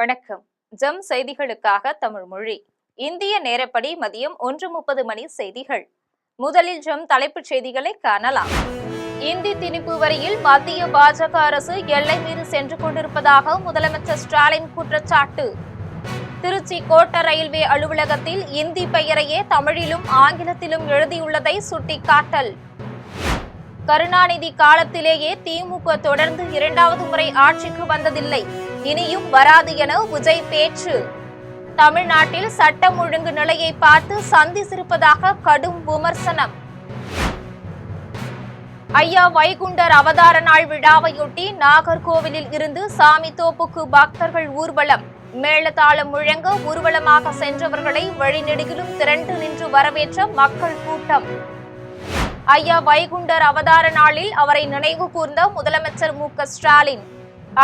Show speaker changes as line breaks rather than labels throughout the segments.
வணக்கம். ஜம் செய்திகளுக்காக தமிழ் மொழி. இந்திய நேரப்படி மதியம் 1:30 மணி செய்திகள். முதலில் ஜம் தலைப்புச் செய்திகளை காணலாம். இந்தி திணிப்பு வரியில் மத்திய பாஜக அரசு எல்லை மீறி சென்று கொண்டிருப்பதாக முதலமைச்சர் ஸ்டாலின் குற்றச்சாட்டு. திருச்சி கோட்ட ரயில்வே அலுவலகத்தில் இந்தி பெயரையே தமிழிலும் ஆங்கிலத்திலும் எழுதியுள்ளதை சுட்டிக்காட்டல். கருணாநிதி காலத்திலேயே திமுக தொடர்ந்து இரண்டாவது முறை ஆட்சிக்கு வந்ததில்லை, இனியும் வராது என விஜய் பேச்சு. தமிழ்நாட்டில் சட்டம் ஒழுங்கு நிலையை பார்த்து சந்தித்திருப்பதாக கடும் விமர்சனம். ஐயா வைகுண்டர் அவதார நாள் விழாவையொட்டி நாகர்கோவிலில் இருந்து சாமித்தோப்புக்கு பக்தர்கள் ஊர்வலம். மேளதாளம் முழங்க ஊர்வலமாக சென்றவர்களை வழிநெடுகிலும் திரண்டு நின்று வரவேற்ற மக்கள் கூட்டம். ஐயா வைகுண்டர் அவதார நாளில் அவரை நினைவு கூர்ந்த முதலமைச்சர் மு.க.ஸ்டாலின்.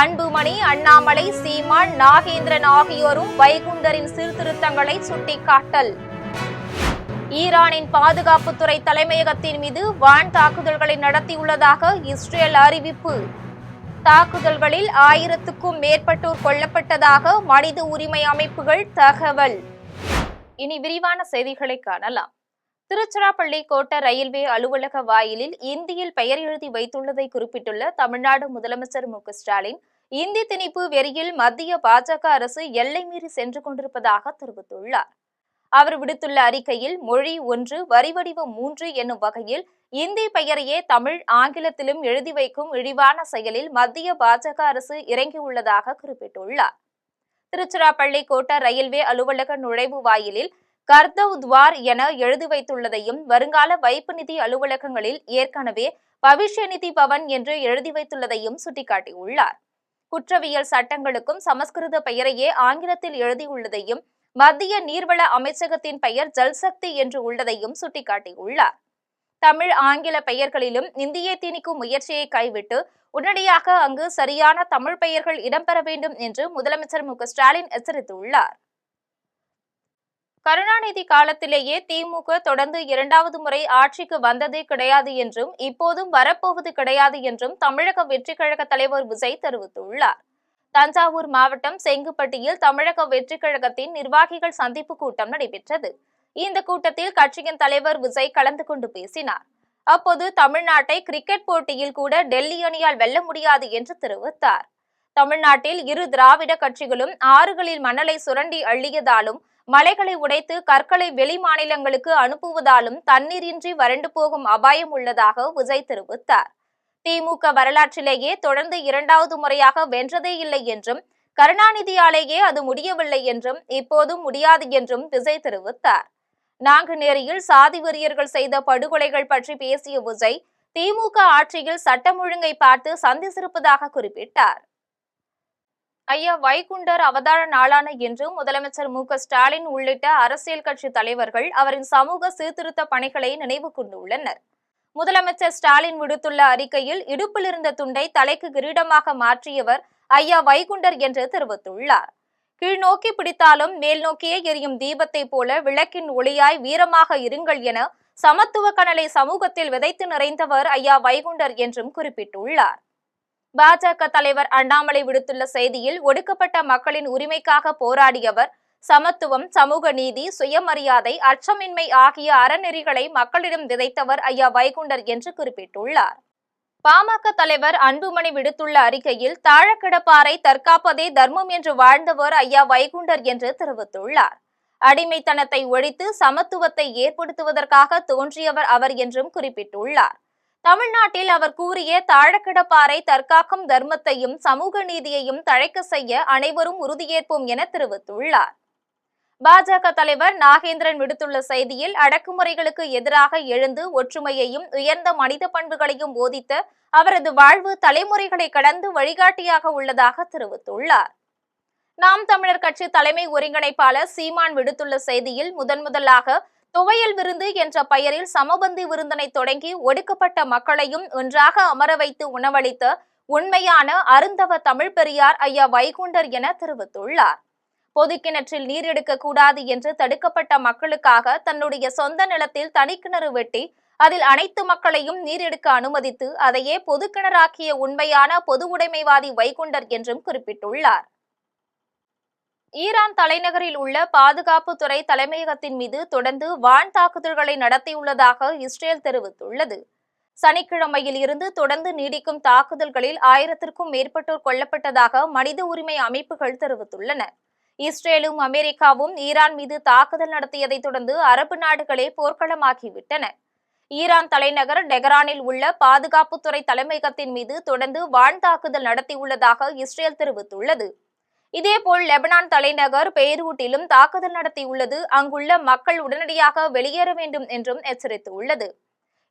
அன்புமணி, அண்ணாமலை, சீமான், நாகேந்திரன் ஆகியோரும் வைகுண்டரின் சீர்திருத்தங்களை சுட்டிக்காட்டல். ஈரானின் பாதுகாப்புத்துறை தலைமையகத்தின் மீது வான் தாக்குதல்களை நடத்தியுள்ளதாக இஸ்ரேல் அறிவிப்பு. தாக்குதல்களில் 1000க்கும் மேற்பட்டோர் கொல்லப்பட்டதாக மனித உரிமை அமைப்புகள் தகவல். இனி விரிவான செய்திகளை காணலாம். திருச்சிராப்பள்ளி கோட்ட ரயில்வே அலுவலக வாயிலில் இந்தியில் பெயர் எழுதி வைத்துள்ளதை குறிப்பிட்டுள்ள தமிழ்நாடு முதலமைச்சர் மு.க.ஸ்டாலின், இந்தி திணிப்பு வெறியில் மத்திய பாஜக அரசு எல்லை மீறி சென்று கொண்டிருப்பதாக தெரிவித்துள்ளார். அவர் விடுத்துள்ள அறிக்கையில், மொழி 1 வரி வடிவம் 3 என்னும் வகையில் இந்தி பெயரையே தமிழ், ஆங்கிலத்திலும் எழுதி வைக்கும் இழிவான செயலில் மத்திய பாஜக அரசு இறங்கியுள்ளதாக குறிப்பிட்டுள்ளார். திருச்சிராப்பள்ளி கோட்ட ரயில்வே அலுவலக நுழைவு வாயிலில் கர்தவ் துவார் என எழுதி வைத்துள்ளதையும், வருங்கால வைப்பு நிதி அலுவலகங்களில் ஏற்கனவே பவிஷ்ய நிதி பவன் என்று எழுதி வைத்துள்ளதையும் சுட்டிக்காட்டியுள்ளார். குற்றவியல் சட்டங்களுக்கும் சமஸ்கிருத பெயரையே ஆங்கிலத்தில் எழுதியுள்ளதையும், மத்திய நீர்வள அமைச்சகத்தின் பெயர் ஜல்சக்தி என்று உள்ளதையும் சுட்டிக்காட்டியுள்ளார். தமிழ், ஆங்கில பெயர்களிலும் இந்தியை திணிக்கும் முயற்சியை கைவிட்டு உடனடியாக அங்கு சரியான தமிழ் பெயர்கள் இடம்பெற வேண்டும் என்று முதலமைச்சர் மு.க.ஸ்டாலின் எச்சரித்துள்ளார். கருணாநிதி காலத்திலேயே திமுக தொடர்ந்து இரண்டாவது முறை ஆட்சிக்கு வந்ததே கிடையாது என்றும், இப்போதும் வரப்போவது கிடையாது என்றும் தமிழக வெற்றிக் கழக தலைவர் விஜய் தெரிவித்துள்ளார். தஞ்சாவூர் மாவட்டம் செங்குப்பட்டியில் தமிழக வெற்றிக் கழகத்தின் நிர்வாகிகள் சந்திப்பு கூட்டம் நடைபெற்றது. இந்த கூட்டத்தில் கட்சியின் தலைவர் விஜய் கலந்து கொண்டு பேசினார். அப்போது தமிழ்நாட்டை கிரிக்கெட் போட்டியில் கூட டெல்லி அணியால் வெல்ல முடியாது என்று தெரிவித்தார். தமிழ்நாட்டில் இரு திராவிட கட்சிகளும் ஆறுகளில் மணலை சுரண்டி அள்ளியதாலும், மலைகளை உடைத்து கற்களை வெளி மாநிலங்களுக்கு அனுப்புவதாலும் தண்ணீரின்றி வறண்டு போகும் அபாயம் உள்ளதாக விஜய் தெரிவித்தார். திமுக வரலாற்றிலேயே தொடர்ந்து இரண்டாவது முறையாக வென்றதே இல்லை என்றும், கருணாநிதியாலேயே அது முடியவில்லை என்றும், இப்போதும் முடியாது என்றும் விஜய் தெரிவித்தார். நாங்குநேரியில் சாதி வெறியர்கள் செய்த படுகொலைகள் பற்றி பேசிய விஜய், திமுக ஆட்சியில் சட்டம் ஒழுங்கை பார்த்து சந்தித்திருப்பதாக குறிப்பிட்டார். ஐயா வைகுண்டர் அவதார நாளான இன்று முதலமைச்சர் மு.க.ஸ்டாலின் உள்ளிட்ட அரசியல் கட்சி தலைவர்கள் அவரின் சமூக சீர்திருத்த பணிகளை நினைவு கூர்ந்துள்ளனர். முதலமைச்சர் ஸ்டாலின் விடுத்துள்ள அறிக்கையில், இடுப்பில் இருந்த துண்டை தலைக்கு கிரீடமாக மாற்றியவர் ஐயா வைகுண்டர் என்று தெரிவித்துள்ளார். கீழ்நோக்கி பிடித்தாலும் மேல் நோக்கியே எரியும் தீபத்தை போல விளக்கின் ஒளியாய் வீரமாக இருங்கள் என சமத்துவ கனலை சமூகத்தில் விதைத்து நிறைந்தவர் ஐயா வைகுண்டர் என்றும் குறிப்பிட்டுள்ளார். பாஜக தலைவர் அண்ணாமலை விடுத்துள்ள செய்தியில், ஒடுக்கப்பட்ட மக்களின் உரிமைக்காக போராடியவர், சமத்துவம், சமூக நீதி, சுயமரியாதை, அச்சமின்மை ஆகிய அறநெறிகளை மக்களிடம் விதைத்தவர் ஐயா வைகுண்டர் என்று குறிப்பிட்டுள்ளார். பாமக தலைவர் அன்புமணி விடுத்துள்ள அறிக்கையில், தாழக்கிடப்பாரை தற்காப்பதே தர்மம் என்று வாழ்ந்தவர் ஐயா வைகுண்டர் என்று தெரிவித்துள்ளார். அடிமைத்தனத்தை ஒழித்து சமத்துவத்தை ஏற்படுத்துவதற்காக தோன்றியவர் அவர் என்றும் குறிப்பிட்டுள்ளார். தமிழ்நாட்டில் அவர் கூறிய தாழக்கிடப்பாரை தற்காக்கும் தர்மத்தையும் சமூக நீதியையும் தழைக்க செய்ய அனைவரும் உறுதியேற்போம் என தெரிவித்துள்ளார். பாஜக தலைவர் நாகேந்திரன் விடுத்துள்ள செய்தியில், அடக்குமுறைகளுக்கு எதிராக எழுந்து ஒற்றுமையையும் உயர்ந்த மனித பண்புகளையும் போதித்த அவரது வாழ்வு தலைமுறைகளை கடந்து வழிகாட்டியாக உள்ளதாக தெரிவித்துள்ளார். நாம் தமிழர் கட்சி தலைமை ஒருங்கிணைப்பாளர் சீமான் விடுத்துள்ள செய்தியில், முதன்முதலாக துவையல் விருந்து என்ற பெயரில் சமபந்தி விருந்தினை தொடங்கி ஒடுக்கப்பட்ட மக்களையும் ஒன்றாக அமர வைத்து உணவளித்த உண்மையான அருந்தவ தமிழ் பெரியார் ஐயா வைகுண்டர் என தெரிவித்துள்ளார். பொதுக்கிணற்றில் நீர் எடுக்கக்கூடாது என்று தடுக்கப்பட்ட மக்களுக்காக தன்னுடைய சொந்த நிலத்தில் தனிக்கிணறு வெட்டி அதில் அனைத்து மக்களையும் நீர் எடுக்க அனுமதித்து அதையே பொதுக்கிணறாக்கிய உண்மையான பொது உடைமைவாதி வைகுண்டர் என்றும் குறிப்பிட்டுள்ளார். ஈரான் தலைநகரில் உள்ள பாதுகாப்புத்துறை தலைமையகத்தின் மீது தொடர்ந்து வான் தாக்குதல்களை நடத்தியுள்ளதாக இஸ்ரேல் தெரிவித்துள்ளது. சனிக்கிழமையில் இருந்து தொடர்ந்து நீடிக்கும் தாக்குதல்களில் 1000க்கும் மேற்பட்டோர் கொல்லப்பட்டதாக மனித உரிமை அமைப்புகள் தெரிவித்துள்ளன. இஸ்ரேலும் அமெரிக்காவும் ஈரான் மீது தாக்குதல் நடத்தியதை தொடர்ந்து அரபு நாடுகளே போர்க்களமாகிவிட்டன. ஈரான் தலைநகர் டெஹரானில் உள்ள பாதுகாப்புத்துறை தலைமையகத்தின் மீது தொடர்ந்து வான் தாக்குதல் நடத்தியுள்ளதாக இஸ்ரேல் தெரிவித்துள்ளது. இதேபோல் லெபனான் தலைநகர் பெய்ரூட்டிலும் தாக்குதல் நடத்தியுள்ளது. அங்குள்ள மக்கள் உடனடியாக வெளியேற வேண்டும் என்றும் எச்சரித்துள்ளது.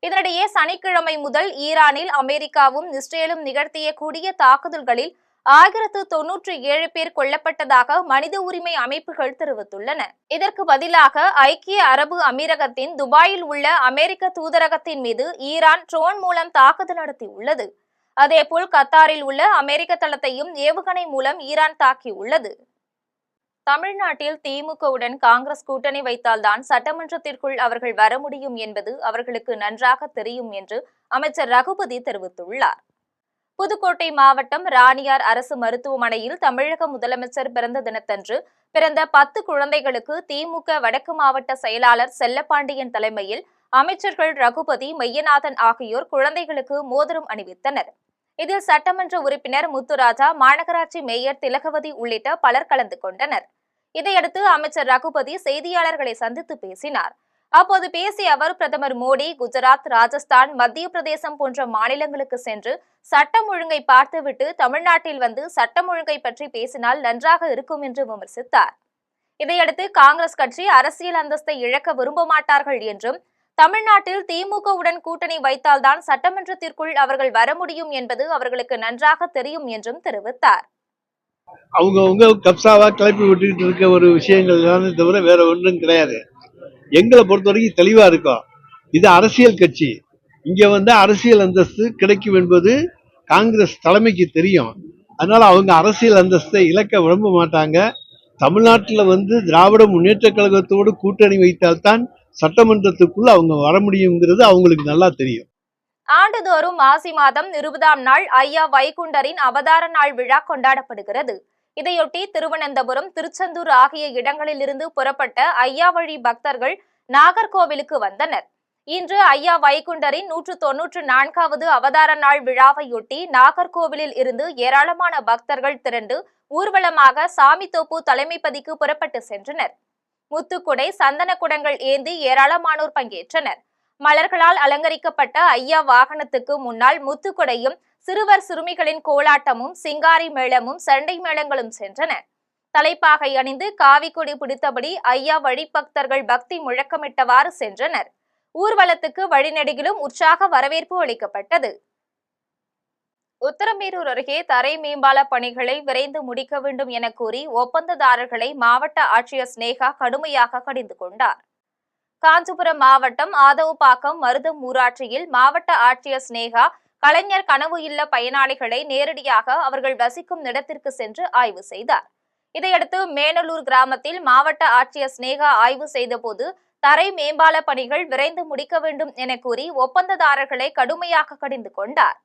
இதனிடையே சனிக்கிழமை முதல் ஈரானில் அமெரிக்காவும் இஸ்ரேலும் நிகழ்த்திய கூடிய தாக்குதல்களில் 1097 பேர் கொல்லப்பட்டதாக மனித உரிமை அமைப்புகள் தெரிவித்துள்ளன. இதற்கு பதிலாக ஐக்கிய அரபு அமீரகத்தின் துபாயில் உள்ள அமெரிக்க தூதரகத்தின் மீது ஈரான் ட்ரோன் மூலம் தாக்குதல் நடத்தியுள்ளது. அதேபோல் கத்தாரில் உள்ள அமெரிக்க தளத்தையும் ஏவுகணை மூலம் ஈரான் தாக்கியுள்ளது. தமிழ்நாட்டில் திமுகவுடன் காங்கிரஸ் கூட்டணி வைத்தால்தான் சட்டமன்றத்திற்குள் அவர்கள் வர முடியும் என்பது அவர்களுக்கு நன்றாக தெரியும் என்று அமைச்சர் ரகுபதி தெரிவித்துள்ளார். புதுக்கோட்டை மாவட்டம் ராணியார் அரசு மருத்துவமனையில் தமிழக முதலமைச்சர் பிறந்த தினத்தன்று பிறந்த 10 குழந்தைகளுக்கு திமுக வடக்கு மாவட்ட செயலாளர் செல்லப்பாண்டியன் தலைமையில் அமைச்சர்கள் ரகுபதி, மெய்யநாதன் ஆகியோர் குழந்தைகளுக்கு மோதிரம் அணிவித்தனர். இதில் சட்டமன்ற உறுப்பினர் முத்துராஜா, மாநகராட்சி மேயர் திலகவதி உள்ளிட்ட பலர் கலந்து கொண்டனர். இதையடுத்து அமைச்சர் ரகுபதி செய்தியாளர்களை சந்தித்து பேசினார். அப்போது பேசிய அவர், பிரதமர் மோடி குஜராத், ராஜஸ்தான், மத்திய பிரதேசம் போன்ற மாநிலங்களுக்கு சென்று சட்டம் ஒழுங்கை பார்த்துவிட்டு தமிழ்நாட்டில் வந்து சட்டம் ஒழுங்கை பற்றி பேசினால் நன்றாக இருக்கும் என்று விமர்சித்தார். இதையடுத்து காங்கிரஸ் கட்சி அரசியல் அந்தஸ்தை இழக்க விரும்ப மாட்டார்கள் என்றும், தமிழ்நாட்டில் திமுகவுடன் கூட்டணி வைத்தால்தான் சட்டமன்றத்திற்குள் அவர்கள் வர முடியும் என்பது அவர்களுக்கு நன்றாக தெரியும் என்றும் தெரிவித்தார்.
அவங்க கப்சாவா கிளப்பி விட்டுக்கிட்டு இருக்க ஒரு விஷயங்கள் தான் தவிர வேற ஒன்றும் கிடையாது. எங்களை பொறுத்த வரைக்கும் தெளிவா இருக்கும். இது அரசியல் கட்சி. இங்க அரசியல் அந்தஸ்து கிடைக்கும் என்பது காங்கிரஸ் தலைமைக்கு தெரியும். அதனால அவங்க அரசியல் அந்தஸ்தை இழக்க விரும்ப மாட்டாங்க. தமிழ்நாட்டில் திராவிட முன்னேற்ற கழகத்தோடு கூட்டணி வைத்தால்தான் சட்டமன்றத்துக்குள்ள அவங்க வர முடியுங்கிறது அவங்களுக்கு நல்லா தெரியும்.
ஆண்டுதோறும் மாசி மாதம் 20ஆம் நாள் ஐயா வைகுண்டரின் அவதார நாள் விழா கொண்டாடப்படுகிறது. இதையொட்டி திருவனந்தபுரம், திருச்செந்தூர் ஆகிய இடங்களில் இருந்து புறப்பட்ட ஐயா வழி பக்தர்கள் நாகர்கோவிலுக்கு வந்தனர். இன்று ஐயா வைகுண்டரின் 194வது அவதார நாள் விழாவையொட்டி நாகர்கோவிலில் இருந்து ஏராளமான பக்தர்கள் திரண்டு ஊர்வலமாக சாமித்தோப்பு தலைமைப்பதிக்கு புறப்பட்டு சென்றனர். முத்துக்குடை, சந்தன குடங்கள் ஏந்தி ஏராளமானோர் பங்கேற்றனர். மலர்களால் அலங்கரிக்கப்பட்ட ஐயா வாகனத்துக்கு முன்னால் முத்துக்குடையும், சிறுவர் சிறுமிகளின் கோலாட்டமும், சிங்காரி மேளமும், சண்டை மேளங்களும் சென்றன. தலைப்பாகை அணிந்து காவிக்கொடி பிடித்தபடி ஐயா வழிபக்தர்கள் பக்தி முழக்கமிட்டவாறு சென்றனர். ஊர்வலத்துக்கு வழிநெடுகிலும் உற்சாக வரவேற்பு அளிக்கப்பட்டது. உத்தரமேரூர் அருகே தரை மேம்பால பணிகளை விரைந்து முடிக்க வேண்டும் என கூறி ஒப்பந்ததாரர்களை மாவட்ட ஆட்சியர் ஸ்னேகா கடுமையாக கடிந்து கொண்டார். காஞ்சிபுரம் மாவட்டம் ஆதவுப்பாக்கம் மருதம் ஊராட்சியில் மாவட்ட ஆட்சியர் ஸ்னேகா கலைஞர் கனவு இல்ல பயனாளிகளை நேரடியாக அவர்கள் வசிக்கும் இடத்திற்கு சென்று ஆய்வு செய்தார். இதையடுத்து மேனலூர் கிராமத்தில் மாவட்ட ஆட்சியர் ஸ்னேகா ஆய்வு செய்தபோது தரை மேம்பால பணிகள் விரைந்து முடிக்க வேண்டும் என கூறி ஒப்பந்ததாரர்களை கடுமையாக கடிந்து கொண்டார்.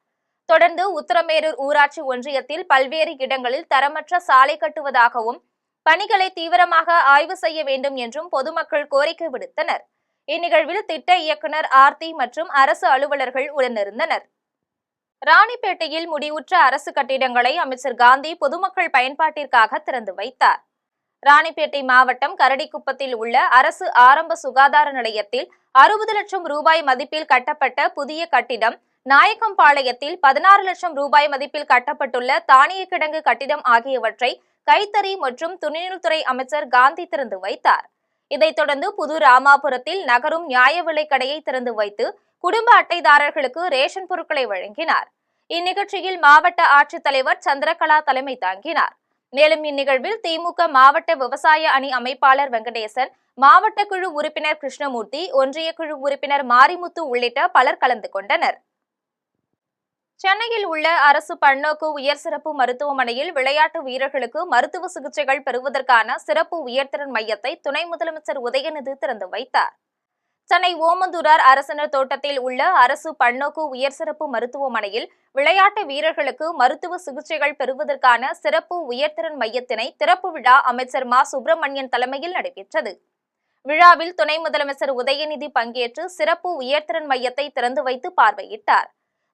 தொடர்ந்து உத்தரமேரூர் ஊராட்சி ஒன்றியத்தில் பல்வேறு இடங்களில் தரமற்ற சாலை கட்டுவதாகவும் பணிகளை தீவிரமாக ஆய்வு செய்ய வேண்டும் என்றும் பொதுமக்கள் கோரிக்கை விடுத்தனர். இந்நிகழ்வில் திட்ட இயக்குநர் ஆர்த்தி மற்றும் அரசு அலுவலர்கள் உடனிருந்தனர். ராணிப்பேட்டையில் முடிவுற்ற அரசு கட்டிடங்களை அமைச்சர் காந்தி பொதுமக்கள் பயன்பாட்டிற்காக திறந்து வைத்தார். ராணிப்பேட்டை மாவட்டம் கரடிக்குப்பத்தில் உள்ள அரசு ஆரம்ப சுகாதார நிலையத்தில் 60 லட்சம் ரூபாய் மதிப்பில் கட்டப்பட்ட புதிய கட்டிடம், நாயக்கம்பாளையத்தில் 16 லட்சம் ரூபாய் மதிப்பில் கட்டப்பட்டுள்ள தானிய கிடங்கு கட்டிடம் ஆகியவற்றை கைத்தறி மற்றும் துணிநூல்துறை அமைச்சர் காந்தி திறந்து வைத்தார். இதைத் தொடர்ந்து புது ராமாபுரத்தில் நகரும் நியாய விலைக் கடையை திறந்து வைத்து குடும்ப அட்டைதாரர்களுக்கு ரேஷன் பொருட்களை வழங்கினார். இந்நிகழ்ச்சியில் மாவட்ட ஆட்சித்தலைவர் சந்திரகலா தலைமை தாங்கினார். மேலும் இந்நிகழ்வில் திமுக மாவட்ட விவசாய அணி அமைப்பாளர் வெங்கடேசன், மாவட்ட குழு உறுப்பினர் கிருஷ்ணமூர்த்தி, ஒன்றிய குழு உறுப்பினர் மாரிமுத்து உள்ளிட்ட பலர் கலந்து கொண்டனர். சென்னையில் உள்ள அரசு பன்னோக்கு உயர் சிறப்பு மருத்துவமனையில் விளையாட்டு வீரர்களுக்கு மருத்துவ சிகிச்சைகள் பெறுவதற்கான சிறப்பு உயர்திறன் மையத்தை துணை முதலமைச்சர் உதயநிதி திறந்து வைத்தார். சென்னை ஓமந்தூரார் அரசினர் தோட்டத்தில் உள்ள அரசு பல்நோக்கு உயர் சிறப்பு மருத்துவமனையில் விளையாட்டு வீரர்களுக்கு மருத்துவ சிகிச்சைகள் பெறுவதற்கான சிறப்பு உயர்திறன் மையத்தினை திறப்பு விழா அமைச்சர் மா சுப்பிரமணியன் தலைமையில் நடைபெற்றது. விழாவில் துணை முதலமைச்சர் உதயநிதி பங்கேற்று சிறப்பு உயர்திறன் மையத்தை திறந்து வைத்து பார்வையிட்டார்.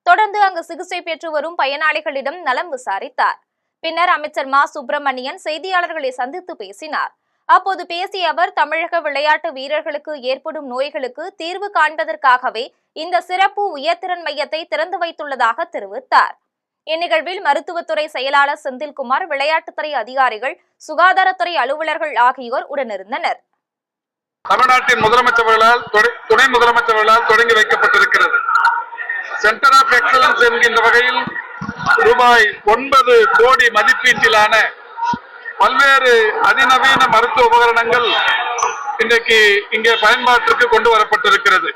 தொடர்ந்து அங்கு சிகிச்சை பெற்று வரும் பயனாளிகளிடம் நலம் விசாரித்தார். பின்னர் அமைச்சர் மா சுப்பிரமணியன் செய்தியாளர்களை சந்தித்து பேசினார். அப்போது பேசிய அவர், தமிழக விளையாட்டு வீரர்களுக்கு ஏற்படும் நோய்களுக்கு தீர்வு காண்பதற்காகவே இந்த சிறப்பு உயர்திறன் மையத்தை திறந்து வைத்துள்ளதாக தெரிவித்தார். இந்நிகழ்வில் மருத்துவத்துறை செயலாளர் செந்தில்குமார், விளையாட்டுத்துறை அதிகாரிகள், சுகாதாரத்துறை அலுவலர்கள் ஆகியோர் உடனிருந்தனர்.
தமிழ்நாட்டின் முதலமைச்சர்களால் துணை முதலமைச்சர்களால் தொடங்கி வைக்கப்பட்டிருக்கிறது. சென்டர் ஆஃப் எக்ஸலன்ஸ் என்கின்ற வகையில் ரூபாய் 9 கோடி மதிப்பீட்டிலான பல்வேறு அதிநவீன மருத்துவ உபகரணங்கள் இன்றைக்கு இங்கே பயன்பாட்டிற்கு கொண்டு வரப்பட்டிருக்கிறது.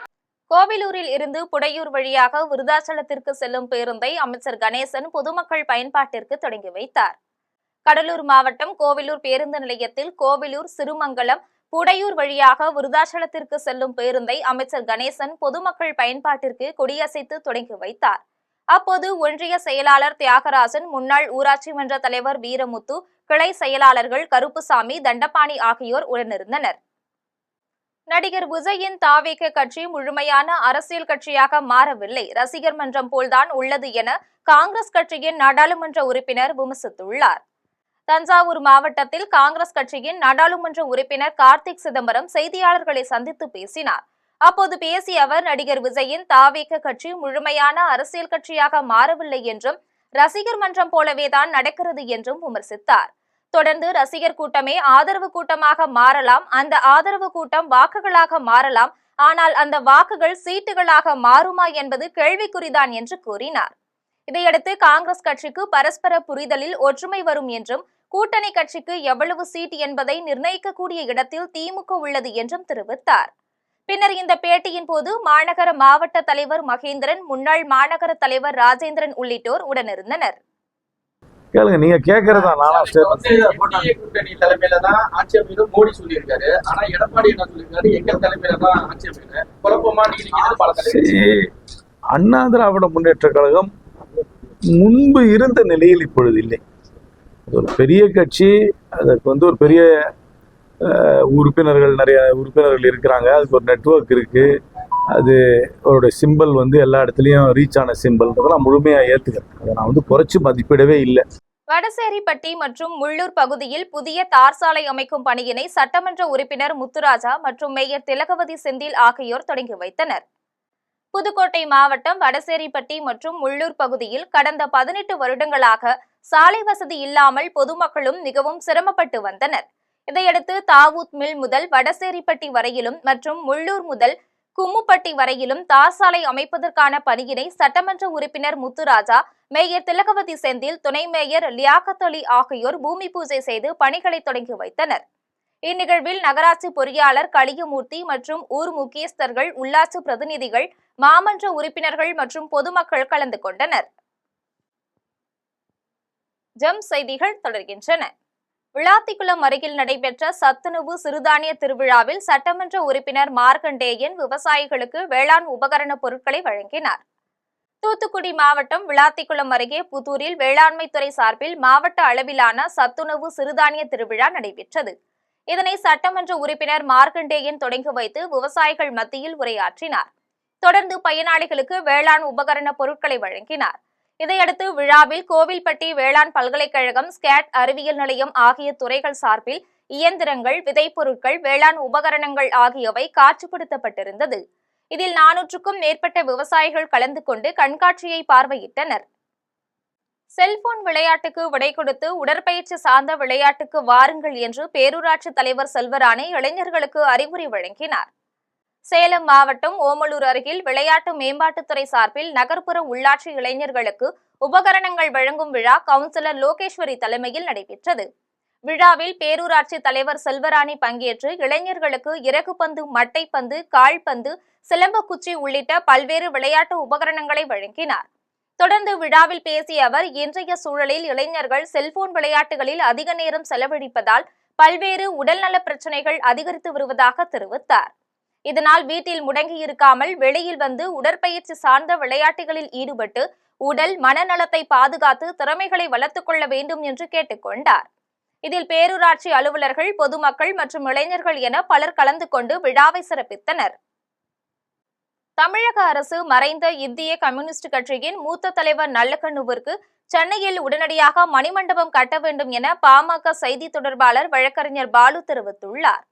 கோவிலூரில் இருந்து புடையூர் வழியாக விருதாச்சலத்திற்கு செல்லும் பேருந்தை அமைச்சர் கணேசன் பொதுமக்கள் பயன்பாட்டிற்கு தொடங்கி வைத்தார். கடலூர் மாவட்டம் கோவிலூர் பேருந்து நிலையத்தில் கோவிலூர், சிறுமங்கலம், புடையூர் வழியாக விருதாச்சலத்திற்கு செல்லும் பேருந்தை அமைச்சர் கணேசன் பொதுமக்கள் பயன்பாட்டிற்கு கொடியசைத்து தொடங்கி வைத்தார். அப்போது ஒன்றிய செயலாளர் தியாகராஜன், முன்னாள் ஊராட்சி மன்ற தலைவர் வீரமுத்து, கிளை செயலாளர்கள் கருப்புசாமி, தண்டபாணி ஆகியோர் உடனிருந்தனர். நடிகர் விஜயின் தாவேக கட்சி முழுமையான அரசியல் கட்சியாக மாறவில்லை, ரசிகர் மன்றம் போல்தான் உள்ளது என காங்கிரஸ் கட்சியின் நாடாளுமன்ற உறுப்பினர் விமர்சித்துள்ளார். தஞ்சாவூர் மாவட்டத்தில் காங்கிரஸ் கட்சியின் நாடாளுமன்ற உறுப்பினர் கார்த்திக் சிதம்பரம் செய்தியாளர்களை சந்தித்து பேசினார். அப்போது பேசிய அவர், நடிகர் விஜயின் தாவேக கட்சி முழுமையான அரசியல் கட்சியாக மாறவில்லை என்றும் ரசிகர் மன்றம் போலவேதான் நடக்கிறது என்றும் விமர்சித்தார். தொடர்ந்து ரசிகர் கூட்டமே ஆதரவு கூட்டமாக மாறலாம், அந்த ஆதரவு கூட்டம் வாக்குகளாக மாறலாம், ஆனால் அந்த வாக்குகள் சீட்டுகளாக மாறுமா என்பது கேள்விக்குறிதான் என்று கூறினார். இதையடுத்து காங்கிரஸ் கட்சிக்கு பரஸ்பர புரிதலில் ஒற்றுமை வரும் என்றும், கூட்டணி கட்சிக்கு எவ்வளவு சீட் என்பதை நிர்ணயிக்கக்கூடிய இடத்தில் திமுக உள்ளது என்றும் தெரிவித்தார். பின்னர் இந்த பேட்டியின் போது மாநகர மாவட்ட தலைவர் மகேந்திரன், முன்னாள் மாநகர தலைவர் ராஜேந்திரன் உள்ளிட்டோர் உடனிருந்தனர்.
கேளுங்க, நீங்க கேக்குறதா?
கூட்டணி தலைமையில தான் ஆட்சி அமைக்கும் மோடி சொல்லியிருக்காரு. ஆனா எடப்பாடி என்ன சொல்லியிருக்காரு, எங்க தலைமையில தான் ஆட்சி அமைக்க குழப்பமா நீடிக்கிறது பல தலைவர்.
அண்ணா திராவிட முன்னேற்ற கழகம் முன்பு இருந்த நிலையில் இப்பொழுது இல்லை. ஒரு பெரிய கட்சி, அதுக்கு ஒரு பெரிய உறுப்பினர்கள், நிறைய உறுப்பினர்கள் இருக்கிறாங்க, அதுக்கு ஒரு நெட்வொர்க் இருக்கு, அது அவருடைய சிம்பிள் எல்லா இடத்துலையும் ரீச் ஆன சிம்பிள்ன்றதெல்லாம் முழுமையா ஏத்துக்கிறேன். அதை நான் குறைச்சு மதிப்பிடவே இல்லை.
வடசேரிப்பட்டி மற்றும் முள்ளூர் பகுதியில் புதிய தார் சாலை அமைக்கும் பணியினை சட்டமன்ற உறுப்பினர் முத்துராஜா மற்றும் மேயர் திலகவதி செந்தில் ஆகியோர் தொடங்கி வைத்தனர். புதுக்கோட்டை மாவட்டம் வடசேரிப்பட்டி மற்றும் முள்ளூர் பகுதியில் கடந்த 18 வருடங்களாக சாலை வசதி இல்லாமல் பொதுமக்களும் மிகவும் சிரமப்பட்டு வந்தனர். இதையடுத்து தாவூத் மில் முதல் வடசேரிப்பட்டி வரையிலும் மற்றும் முள்ளூர் முதல் கும்முப்பட்டி வரையிலும் தார் சாலை அமைப்பதற்கான பணியினை சட்டமன்ற உறுப்பினர் முத்துராஜா, மேயர் திலகவதி செந்தில், துணை மேயர் லியாகத் அலி ஆகியோர் பூமி பூஜை செய்து பணிகளை தொடங்கி வைத்தனர். இந்நிகழ்வில் நகராட்சி பொறியாளர் களியமூர்த்தி மற்றும் ஊர் முக்கியஸ்தர்கள், உள்ளாட்சி பிரதிநிதிகள், மாமன்ற உறுப்பினர்கள் மற்றும் பொதுமக்கள் கலந்து கொண்டனர். ஜெம் செய்திகள் தொடர்கின்றன. விளாத்திக்குளம் அருகில் நடைபெற்ற சத்துணவு சிறுதானிய திருவிழாவில் சட்டமன்ற உறுப்பினர் மார்க்கண்டேயன் விவசாயிகளுக்கு வேளாண் உபகரண பொருட்களை வழங்கினார். தூத்துக்குடி மாவட்டம் விளாத்திக்குளம் அருகே புதூரில் வேளாண்மைத்துறை சார்பில் மாவட்ட அளவிலான சத்துணவு சிறுதானிய திருவிழா நடைபெற்றது. இதனை சட்டமன்ற உறுப்பினர் மார்க்கண்டேயன் தொடங்கி வைத்து விவசாயிகள் மத்தியில் உரையாற்றினார். தொடர்ந்து பயனாளிகளுக்கு வேளாண் உபகரண பொருட்களை வழங்கினார். இதையடுத்து விழாவில் கோவில்பட்டி வேளாண் பல்கலைக்கழகம், ஸ்கேட் அறிவியல் நிலையம் ஆகிய துறைகள் சார்பில் இயந்திரங்கள், விதைப்பொருட்கள், வேளாண் உபகரணங்கள் ஆகியவை காட்சிப்படுத்தப்பட்டிருந்தது. இதில் 400க்கும் மேற்பட்ட விவசாயிகள் கலந்து கொண்டு கண்காட்சியை பார்வையிட்டனர். செல்போன் விளையாட்டுக்கு விடை கொடுத்து உடற்பயிற்சி சார்ந்த விளையாட்டுக்கு வாருங்கள் என்று பேரூராட்சி தலைவர் செல்வராணி இளைஞர்களுக்கு அறிவுரை வழங்கினார். சேலம் மாவட்டம் ஓமலூர் அருகில் விளையாட்டு மேம்பாட்டுத்துறை சார்பில் நகர்ப்புற உள்ளாட்சி இளைஞர்களுக்கு உபகரணங்கள் வழங்கும் விழா கவுன்சிலர் லோகேஸ்வரி தலைமையில் நடைபெற்றது. விழாவில் பேரூராட்சி தலைவர் செல்வராணி பங்கேற்று இளைஞர்களுக்கு இறகுப்பந்து, மட்டைப்பந்து, கால்பந்து, சிலம்பக்குச்சி உள்ளிட்ட பல்வேறு விளையாட்டு உபகரணங்களை வழங்கினார். தொடர்ந்து விழாவில் பேசிய அவர், இன்றைய சூழலில் இளைஞர்கள் செல்போன் விளையாட்டுகளில் அதிக நேரம் செலவழிப்பதால் பல்வேறு உடல்நல பிரச்சினைகள் அதிகரித்து வருவதாக தெரிவித்தார். இதனால் வீட்டில் முடங்கியிருக்காமல் வெளியில் வந்து உடற்பயிற்சி சார்ந்த விளையாட்டுகளில் ஈடுபட்டு உடல் மனநலத்தை பாதுகாத்து திறமைகளை வளர்த்துக் கொள்ள வேண்டும் என்று கேட்டுக்கொண்டார். இதில் பேரூராட்சி அலுவலர்கள், பொதுமக்கள் மற்றும் இளைஞர்கள் என பலர் கலந்து கொண்டு விழாவை சிறப்பித்தனர். தமிழக அரசு மறைந்த இந்திய கம்யூனிஸ்ட் கட்சியின் மூத்த தலைவர் நல்லக்கண்ணுவிற்கு சென்னையில் உடனடியாக மணிமண்டபம் கட்ட வேண்டும் என பாமக செய்தி தொடர்பாளர் வழக்கறிஞர் பாலு தெரிவித்துள்ளார்.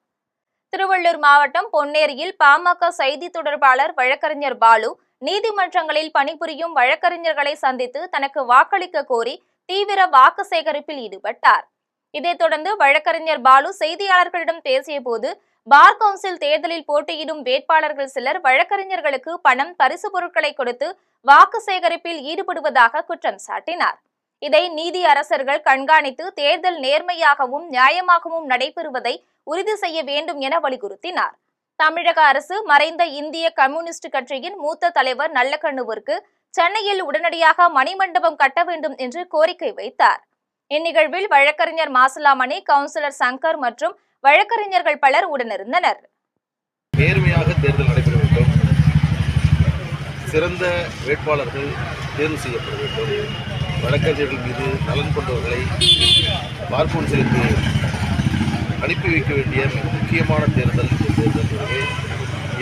திருவள்ளூர் மாவட்டம் பொன்னேரியில் பாமக செய்தி தொடர்பாளர் வழக்கறிஞர் பாலு நீதிமன்றங்களில் பணிபுரியும் வழக்கறிஞர்களை சந்தித்து தனக்கு வாக்களிக்க கோரி தீவிர வாக்கு சேகரிப்பில் ஈடுபட்டார். இதைத் தொடர்ந்து வழக்கறிஞர் பாலு செய்தியாளர்களிடம் பேசிய போது பார் கவுன்சில் தேர்தலில் போட்டியிடும் வேட்பாளர்கள் சிலர் வழக்கறிஞர்களுக்கு பணம், பரிசு பொருட்களை கொடுத்து வாக்கு சேகரிப்பில் ஈடுபடுவதாக குற்றம் சாட்டினார். இதை நீதி அரசர்கள் கண்காணித்து தேர்தல் நேர்மையாகவும் நியாயமாகவும் நடைபெறுவதை உறுதி செய்ய வேண்டும் என வலியுறுத்தினார். தமிழக அரசு மறைந்த இந்திய கம்யூனிஸ்ட் கட்சியின் மூத்த தலைவர் நல்லக்கண்ணுவிற்கு சென்னையில் உடனடியாக மணிமண்டபம் கட்ட வேண்டும் என்று கோரிக்கை வைத்தார். இந்நிகழ்வில் வழக்கறிஞர் மாசிலாமணி, கவுன்சிலர் சங்கர் மற்றும் வழக்கறிஞர்கள் பலர் உடனிருந்தனர்.
நேர்மையாக தேர்தல் நடைபெற வேண்டும், சிறந்த வேட்பாளர்கள் தேர்வு செய்யப்பட வேண்டும், வழக்கறிஞர்கள் மீது நலன் கொண்டவர்களை பார் கவுன்சிலுக்கு அனுப்பி வைக்க வேண்டிய மிக முக்கியமான தேர்தல் இந்த தேர்தல். எனவே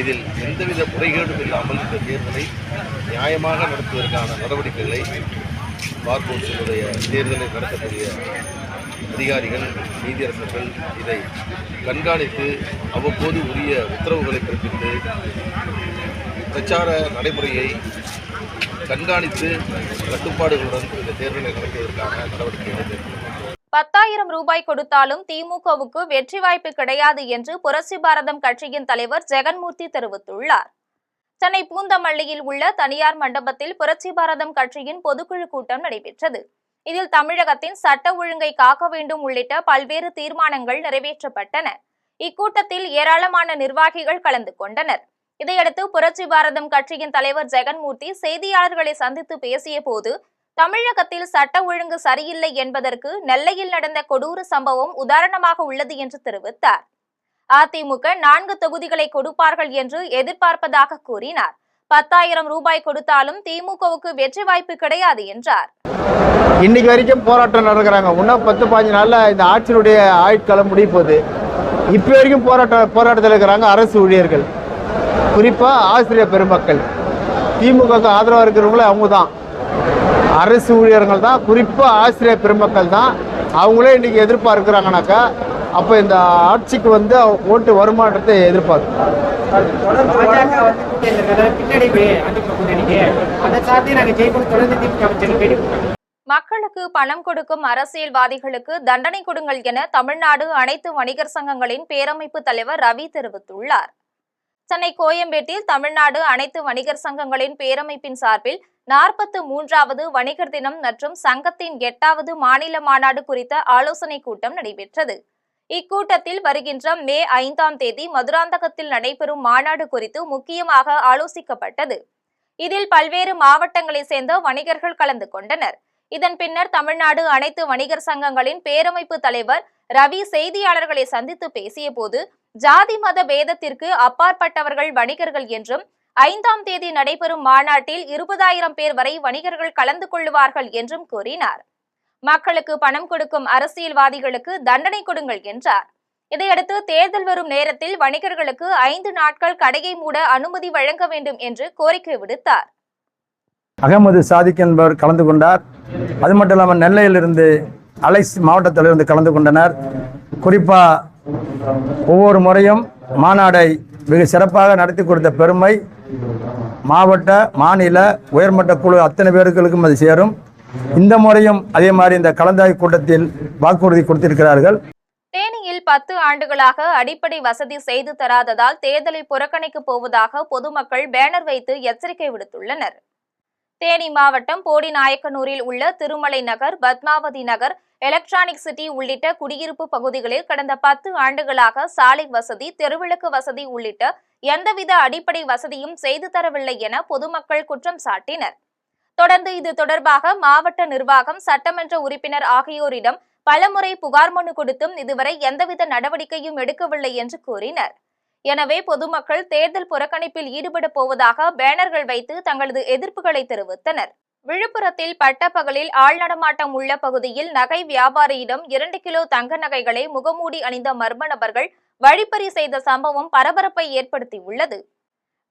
இதில் எந்தவித முறைகேடும் இல்லாமல் இந்த தேர்தலை நியாயமாக நடத்துவதற்கான நடவடிக்கைகளை பார் கவுன்சிலுடைய தேர்தலை நடத்தக்கூடிய அதிகாரிகள், நீதியரசர்கள் இதை கண்காணித்து அவ்வப்போது உரிய உத்தரவுகளை பிறப்பித்து பிரச்சார நடைமுறையை கண்காணித்து கட்டுப்பாடுகளுடன் இந்த தேர்தலை நடத்துவதற்கான நடவடிக்கைகளை மேற்கொள்ளும்.
10,000 ரூபாய் கொடுத்தாலும் திமுகவுக்கு வெற்றி வாய்ப்பு கிடையாது என்று புரட்சி பாரதம் கட்சியின் தலைவர் ஜெகன்மூர்த்தி தெரிவித்துள்ளார். சென்னை பூந்தமல்லியில் உள்ள தனியார் மண்டபத்தில் புரட்சி பாரதம் கட்சியின் பொதுக்குழு கூட்டம் நடைபெற்றது. இதில் தமிழகத்தின் சட்ட ஒழுங்கை காக்க வேண்டும் உள்ளிட்ட பல்வேறு தீர்மானங்கள் நிறைவேற்றப்பட்டன. இக்கூட்டத்தில் ஏராளமான நிர்வாகிகள் கலந்து கொண்டனர். இதையடுத்து புரட்சி பாரதம் கட்சியின் தலைவர் ஜெகன்மூர்த்தி செய்தியாளர்களை சந்தித்து பேசிய போது, தமிழகத்தில் சட்ட ஒழுங்கு சரியில்லை என்பதற்கு நெல்லையில் நடந்த கொடூர சம்பவம் உதாரணமாக உள்ளது என்று தெரிவித்தார். அதிமுக 4 தொகுதிகளை கொடுப்பார்கள் என்று எதிர்பார்ப்பதாக கூறினார். 10,000 ரூபாய் கொடுத்தாலும் திமுகவுக்கு வெற்றி வாய்ப்பு கிடையாது என்றார்.
இன்னைக்கு வரைக்கும் போராட்டம் நடக்கிறாங்க. இன்னும் 10-15 நாள்ல இந்த ஆட்சியினுடைய ஆயுட்காலம் முடிய போகுது. இப்போ வரைக்கும் போராட்டத்தில் இருக்கிறாங்க அரசு ஊழியர்கள், குறிப்பா ஆசிரியர் பெருமக்கள். திமுக ஆதரவாக இருக்கிறவங்களே அவங்க தான், அரசு ஊழியர்கள் தான், குறிப்பா ஆசிரியர் பெருமக்கள் தான். அவங்களே இன்னைக்கு எதிர்பார்க்கிறாங்கனாக்கா அப்போ இந்த ஆட்சிக்கு வந்து ஓட்டு வருமானத்தை எதிர்பார்க்கிறோம்.
மக்களுக்கு பணம் கொடுக்கும் அரசியல்வாதிகளுக்கு தண்டனை கொடுங்கள் என தமிழ்நாடு அனைத்து வணிகர் சங்கங்களின் பேரமைப்பு தலைவர் ரவி தெரிவித்துள்ளார். சென்னை கோயம்பேட்டில் தமிழ்நாடு அனைத்து வணிகர் சங்கங்களின் பேரமைப்பின் சார்பில் 43வது வணிகர் தினம் மற்றும் சங்கத்தின் 8வது மாநில மாநாடு குறித்த ஆலோசனை கூட்டம் நடைபெற்றது. இக்கூட்டத்தில் வருகின்ற மே 5ஆம் தேதி மதுராந்தகத்தில் நடைபெறும் மாநாடு குறித்து முக்கியமாக ஆலோசிக்கப்பட்டது. இதில் பல்வேறு மாவட்டங்களை சேர்ந்த வணிகர்கள் கலந்து கொண்டனர். இதன் பின்னர் தமிழ்நாடு அனைத்து வணிகர் சங்கங்களின் பேரமைப்பு தலைவர் ரவி செய்தியாளர்களை சந்தித்து பேசிய போது, ஜாதி மத பேதத்திற்கு அப்பாற்பட்டவர்கள் வணிகர்கள் என்றும் 5ஆம் தேதி நடைபெறும் மாநாட்டில் 20,000 பேர் வரை வணிகர்கள் கலந்து கொள்ளுவார்கள் என்றும் கூறினார். மக்களுக்கு பணம் கொடுக்கும் அரசியல்வாதிகளுக்கு தண்டனை கொடுங்கள் என்றார். இதையடுத்து தேர்தல் வரும் நேரத்தில் வணிகர்களுக்கு 5 நாட்கள் கடையை மூட அனுமதி வழங்க வேண்டும் என்று கோரிக்கை விடுத்தார்.
அகமது சாதிக் என்பவர் கலந்து கொண்டார். அது மட்டும் இல்லாமல் நெல்லையிலிருந்து அலைஸ் மாவட்டத்திலிருந்து கலந்து கொண்டனர். குறிப்பாக ஒவ்வொரு முறையும் மாநாடை மிக சிறப்பாக நடத்தி கொடுத்த பெருமை மாவட்ட, மாநில, உயர்மட்ட குழு அத்தனை பேர்களுக்கும் அது சேரும். இந்த முறையும் அதே மாதிரி இந்த கலந்தாய்வு கூட்டத்தில் வாக்குறுதி கொடுத்திருக்கிறார்கள்.
தேனியில் 10 ஆண்டுகளாக அடிப்படை வசதி செய்து தராததால் தேர்தலை புறக்கணிக்கப் போவதாக பொதுமக்கள் பேனர் வைத்து எச்சரிக்கை விடுத்துள்ளனர். தேனி மாவட்டம் போடிநாயக்கனூரில் உள்ள திருமலை நகர், பத்மாவதி நகர், எலக்ட்ரானிக் சிட்டி உள்ளிட்ட குடியிருப்பு பகுதிகளில் கடந்த 10 ஆண்டுகளாக சாலை வசதி, தெருவிளக்கு வசதி உள்ளிட்ட எந்தவித அடிப்படை வசதியும் செய்து தரவில்லை என பொதுமக்கள் குற்றம் சாட்டினர். தொடர்ந்து இது தொடர்பாக மாவட்ட நிர்வாகம், சட்டமன்ற உறுப்பினர் ஆகியோரிடம் பலமுறை புகார் மனு கொடுத்தும் இதுவரை எந்தவித நடவடிக்கையும் எடுக்கவில்லை என்று கூறினர். எனவே பொதுமக்கள் தேர்தல் புறக்கணிப்பில் ஈடுபட போவதாக பேனர்கள் வைத்து தங்களது எதிர்ப்புகளை தெரிவித்தனர். விழுப்புரத்தில் பட்டப்பகலில் ஆள் நடமாட்டம் உள்ள பகுதியில் நகை வியாபாரியிடம் 2 கிலோ தங்க நகைகளை முகமூடி அணிந்த மர்ம நபர்கள் வழிப்பறி செய்த சம்பவம் பரபரப்பை ஏற்படுத்தியுள்ளது.